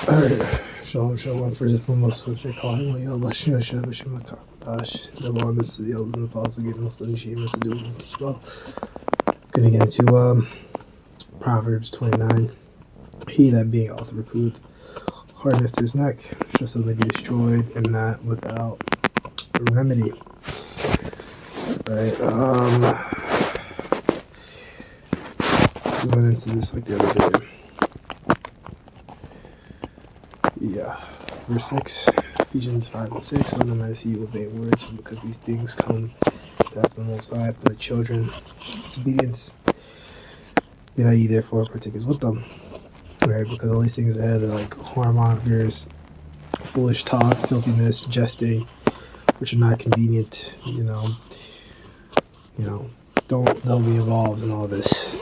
Alright, Shalom, Shalom. First and foremost, what's it called? Yalbashir, Shabashim, Kakdash. Never on this to the elders and the apostles, give Muslim, Shema, to do and teach well. Gonna get into Proverbs 29. He that being author reproved hardeneth his neck, shall suddenly be destroyed, and not without remedy. Right, we went into this like the other day. Yeah. Verse 6, Ephesians 5 and 6, let no man see you obey words, because these things come to happen most high, but the children disobedience. Be not ye therefore partakers with them. Right, because all these things ahead are like whoremongers, foolish talk, filthiness, jesting, which are not convenient, don't be involved in all this,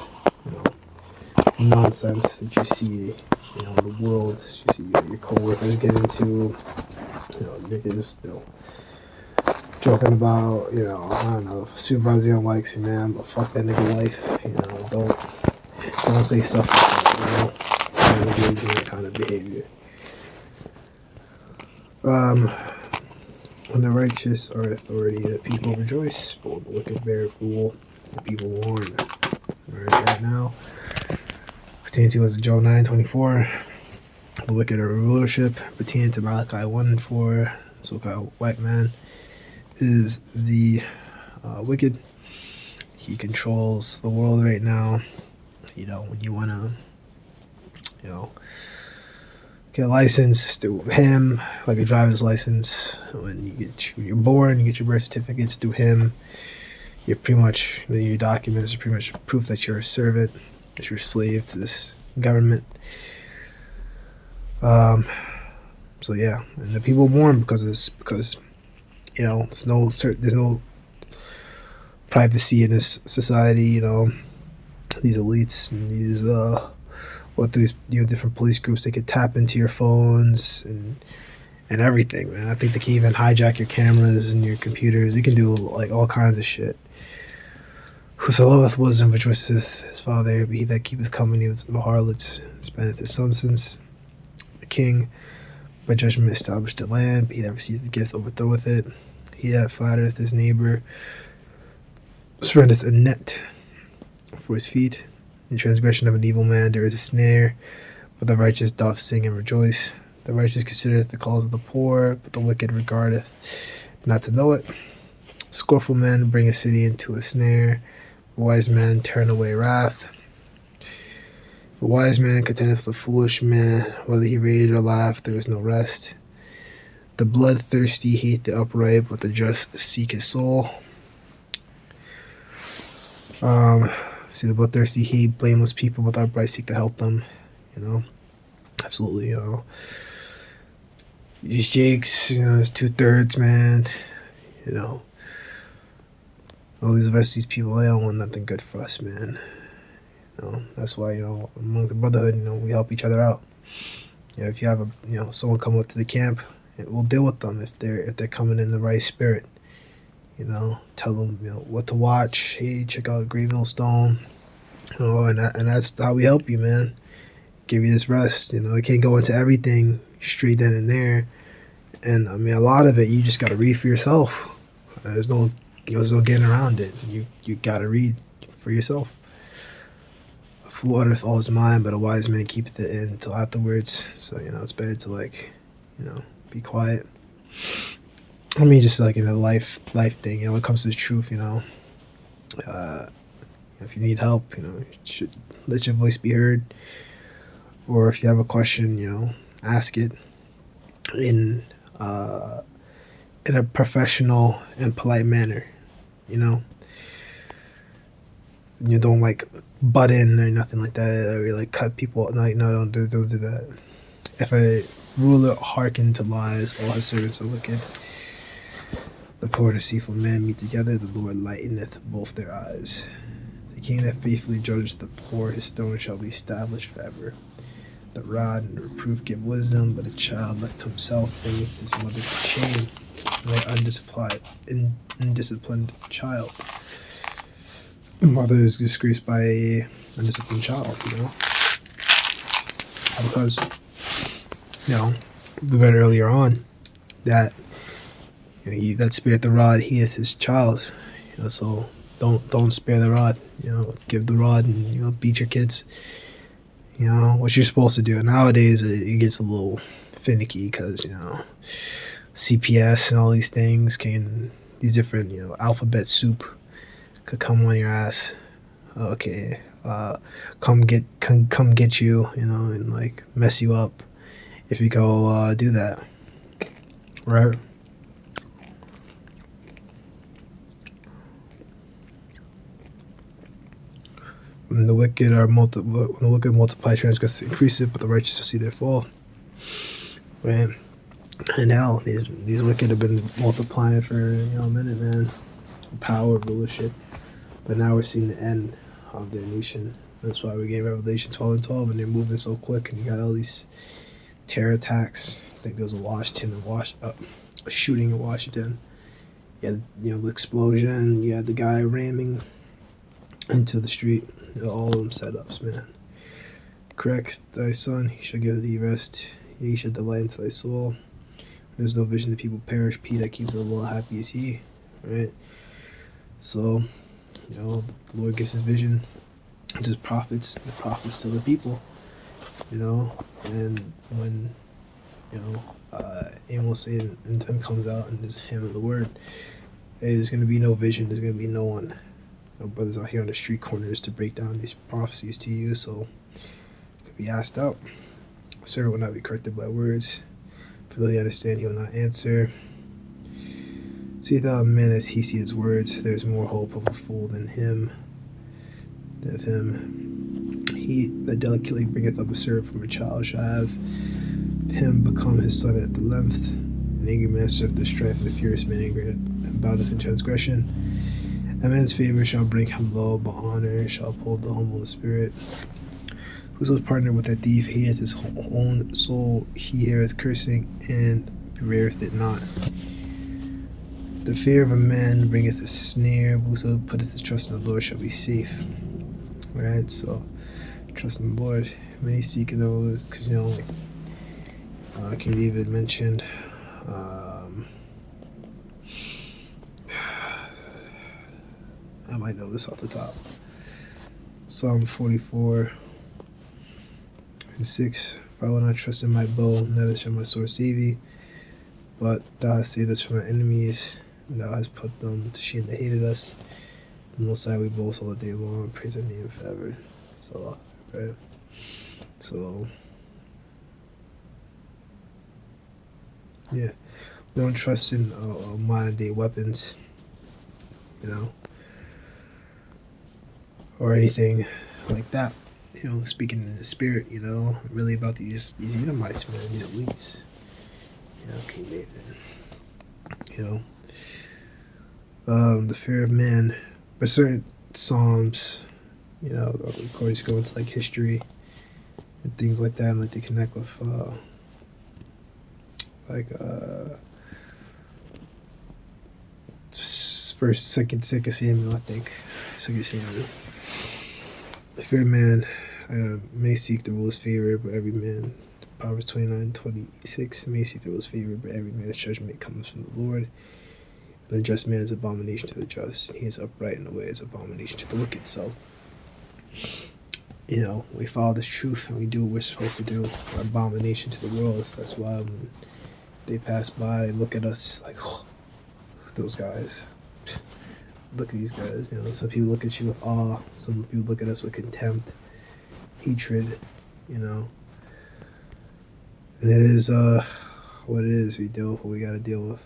nonsense that you see, in the world. You see your coworkers get into, niggas, joking about, I don't know, if supervisor don't likes you, man, but fuck that nigga life, don't say stuff like that, don't engage in that kind of behavior. When the righteous are in authority, the people rejoice, but when the wicked bear rule, the people mourn. Right now, pertaining to us Job 9:24, the wicked are rulership. Pertaining to Malachi 1:4, so-called white man is the wicked. He controls the world right now. When you want to, get a license through him, like a driver's license. When you're born, you get your birth certificates through him. You're pretty much, your documents are pretty much proof that you're a servant, that you're a slave to this government. So yeah, and the people mourn because there's no privacy in this society. These elites and these different police groups, they could tap into your phones and everything, man. I think they can even hijack your cameras and your computers. They can do like all kinds of shit. Whoso loveth wisdom rejoiceth his father, but he that keepeth company with harlots spendeth his substance. The king by judgment established the land, but he that receiveth the gift overthroweth it. He that flattereth his neighbor spreadeth a net for his feet. In transgression of an evil man there is a snare, but the righteous doth sing and rejoice. The righteous considereth the cause of the poor, but the wicked regardeth not to know it. Scornful men bring a city into a snare, wise men turn away wrath. The wise man contendeth with a foolish man, whether he rage or laugh, there is no rest. The bloodthirsty hate the upright, but the just seek his soul. See, the bloodthirsty hate blameless people, but the upright seek to help them. Absolutely. These Jakes, it's 2/3, man. All these rest of these people, they don't want nothing good for us, man. That's why, among the brotherhood, we help each other out. If you have someone come up to the camp, we'll deal with them if they're coming in the right spirit. Tell them what to watch. Hey, check out Greenville Stone. And that's how we help you, man. Give you this rest. It can't go into everything straight then and there. And I mean, a lot of it you just gotta read for yourself. There's no getting around it. You gotta read for yourself. A fool uttereth all his mind, but a wise man keepeth it in until afterwards. So it's better to be quiet. I mean, just like in a life thing, when it comes to the truth, if you need help, you should let your voice be heard. Or if you have a question, ask it in a professional and polite manner. You don't butt in or nothing like that, or cut people. No, don't do that. If a ruler hearken to lies, all his servants are wicked. The poor and deceitful man meet together, the Lord lighteneth both their eyes. The king that faithfully judges the poor, his throne shall be established forever. The rod and the reproof give wisdom, but a child left to himself bringeth his mother to shame. Like undisciplined child. The mother is disgraced by a undisciplined child, Because You know, we read earlier on that that spirit the rod heeth his child. So don't spare the rod. Give the rod and beat your kids. What you're supposed to do. Nowadays it gets a little finicky because CPS and all these things these different alphabet soup could come on your ass. Okay, come get you, and like mess you up if you go do that, right? When the wicked multiply transgress increase it, but the righteous shall see their fall. Right? And hell, these wicked have been multiplying for a minute, man. Power, rulership, but now we're seeing the end of their nation. That's why we get Revelation 12 and 12, and they're moving so quick, and you got all these terror attacks. I think there was a shooting in Washington. You had the explosion. You had the guy ramming into the street. All of them setups, man. Correct thy son, he shall give thee rest. He shall delight into thy soul. There's no vision that people perish. He that keeps the law, happy is he. Right? So, the Lord gives his vision to his prophets, the prophets to the people. And when Amos and them comes out and this hymn of the word, hey, there's gonna be no vision. There's gonna be no one. No brothers out here on the street corners to break down these prophecies to you. So it could be asked out. Servant will not be corrected by words. For though he understand, he will not answer. See thou a man as he see his words. There is more hope of a fool than him. He that delicately bringeth up a servant from a child shall have him become his son at the length. An angry man serveth the strife, and a furious man and boundeth in transgression. A man's favor shall bring him low, but honor shall uphold the humble in spirit. Whoso is partnered with a thief hateth his own soul. He heareth cursing and bewareth it not. The fear of a man bringeth a snare. Whoso putteth his trust in the Lord shall be safe. Right? So, trust in the Lord. Many seek the Lord, because King David mentioned. I might know this off the top. Psalm 44 and 6. For I will not trust in my bow, neither shall my sword save thee. But thou hast saved us from our enemies, and thou hast put them to shame that hated us. The Most High we boast all the day long, praise thy name forever. So, right? So, yeah. We don't trust in modern day weapons, or anything like that. Speaking in the spirit, really about these Edomites, man, these elites. King David. The fear of man. But certain Psalms, of course, go into like history and things like that, and like they connect with second Samuel, I think. Second Samuel. The fear of man may seek the ruler's favor, but every man, Proverbs 29:26, may seek the ruler's favor, but every man's judgment comes from the Lord. And the just man is abomination to the just, and he is upright in the way is abomination to the wicked. So, we follow this truth and we do what we're supposed to do. We're abomination to the world. That's why when they pass by, look at us like, oh, those guys. Look at these guys. Some people look at you with awe. Some people look at us with contempt, hatred. And it is what it is. We deal with what we got to deal with.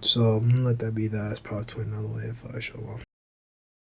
So I'm gonna let that be that. It's Proverbs 29 the way of Shalom.